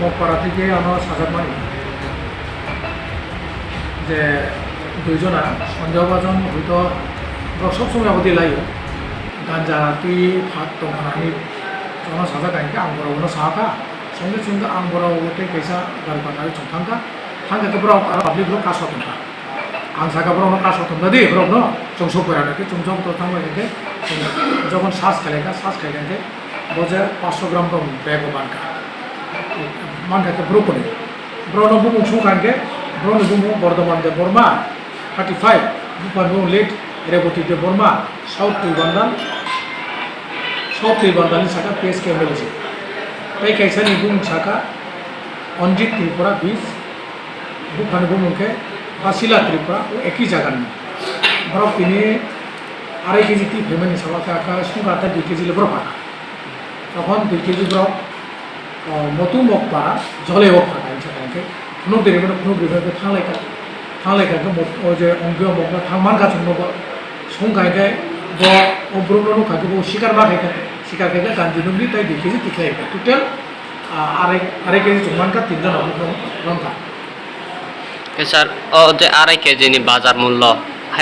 মগপাড়া থেকে আমার সাজাদমানি যে দুইজনা সন্দেহভাজন হয়তো সবসময় অবধি লাইও গাঞ্জা তুই ভাত দंखानानै जना साजा गायनोखा आं बरावनो साहाखा संगे संगे आं बरावते कैसा गारि बारनानै थांखा थांखाखौब्राव पाब्लिकफ्राव कासथनखा आं साखाफ्रावनो कासथनखा दे ब्रावनो जों सफैरानोखि जों जब थांबायखे যখন শ্বাস খাইলেखे बजे 500 ग्राम दं बेगो मानखाखौ ब्रकने ब्रनो बुमुं संखानखे ब्रनो बुमुं बर्धमान दे बर्मा 35 बुफान बुमुं लेट रेवती दे बर्मा साउथ तुईबान्दानि साखा पेस के एमएलए तै कैसानि बुमुं साखा अनजित त्रिपुरा 20 बुफान बुमुंखे बासिला त्रिपुरा एक ही जागानि बरफ तिनि 2.5 केजि ती फेमेनि साबाखा आखा संगाता 2 केजि लेब्र फाका তখন 2 কেজি ব্রক মতু মগপাড়া জলে ফাঁকা ইনসাকে কোনো দেরিবেন কোনো বিভাগে থাংলাইখাকে যে অঙ্গীয় মগনা থাংমান গাছ সংখাইখাय ब ब्रह्मनो खाके ब शिकार बाखाइखा शिकार खाइखा गांजी नुबली ताई 2 केजि तिखाइखा टोटल आराई केजि जमानका 3 जन रंखा স্যার ও যে 2.5 কেজি নি বাজার মূল্য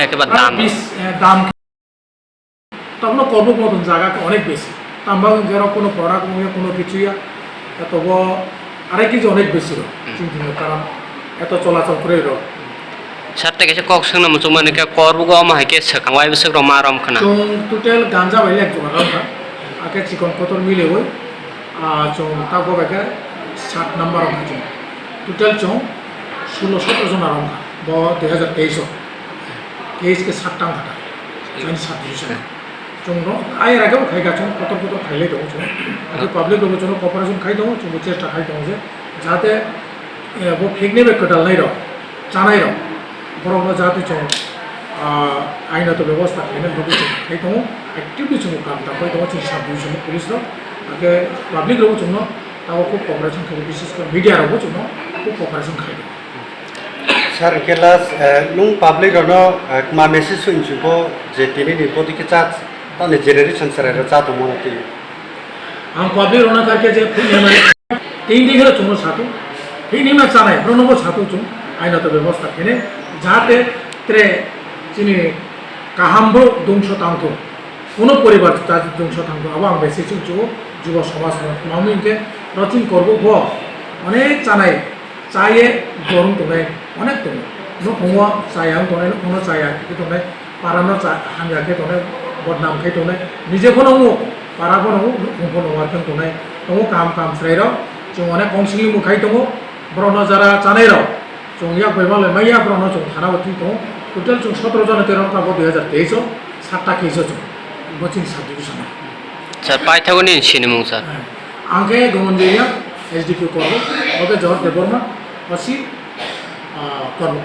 একেবারে দাম তখন কর্ম মতন জায়গা অনেক বেশি তাম্বা গেরো কোনো প্রোডাক্ট মুয়ে কোনো কিছুই তব 2.5 কেজি অনেক বেশি চিন্তা কারণ এত চলাচল করে সাতটা গেছে কক সঙ্গে মুচু মানে কে করবো আমা হাইকে সকামাই বসে রমা রম খানা চং টোটাল গাঞ্জা বাইলে এক জমা রমা আগে চিকন কতর মিলে হই চং তাগো বাকে 7 নাম্বার রমা চং টোটাল চং 16-17 জন রমা ব 2023 के 7 टांग घाटा जानि 7 डिविजन चंग आय रागे खाइगा चंग कतर खाइले दं चंग आरो पब्लिक दं चंग कॉर्पोरेशन खाइ दं चंग चेष्टा खाइ दं जे जाहाथे बो फेकने बे कटालनाय र जानाय र बरनो जाहाथे चंग आइनत व्यवस्था खाइने बो खाइ दं एक्टिवली चंग काम ता खाइ दं 7 डिविजन पुलिस र आगे पब्लिक र चंग ताव को कॉर्पोरेशन खाइ विशेष कर मीडिया र चंग को कॉर्पोरेशन खाइ Sir, kelas lung public rono ma message sunjubo je tini ni bodi ke chat ta ne generation sare ra chat mo nati ang public rono karke je phine mane 3 दिन चुनो सातु फिर में चानाय ब्रह्मबो सातु चुन आइना तो व्यवस्था खेने जाते त्रे चिनी काहामबो दंश तांको कोनो परिवार जाति दंश तांको अब आं बेसे चुन जुव समाज माउमिनके रचिन करबो ब अनेक चानाय चाये गरम तोनाय अनेक दं न हवा चाया तोनाय कोनो चाया कि तोनाय पारानो चा हांगाके तोनाय बदनाम खाय तोनाय निजे कोनो पाराबो नो कोनो वारकन तोनाय तो काम फ्राइर जों अनेक काउन्सिलिं मुखाय दङ ब्रनो जारा चानाय र जों या बैमाले मैया ब्रनो जों थानावती दङ टोटल जों 17 जन 13 का 2023 7टा केस जों बचिन 7 डिविजन सर पाइथागोनि सिनेमुं सर आंखे गमनजेया एसडीपी को ओके जॉर्ज देबरमा असी कर्म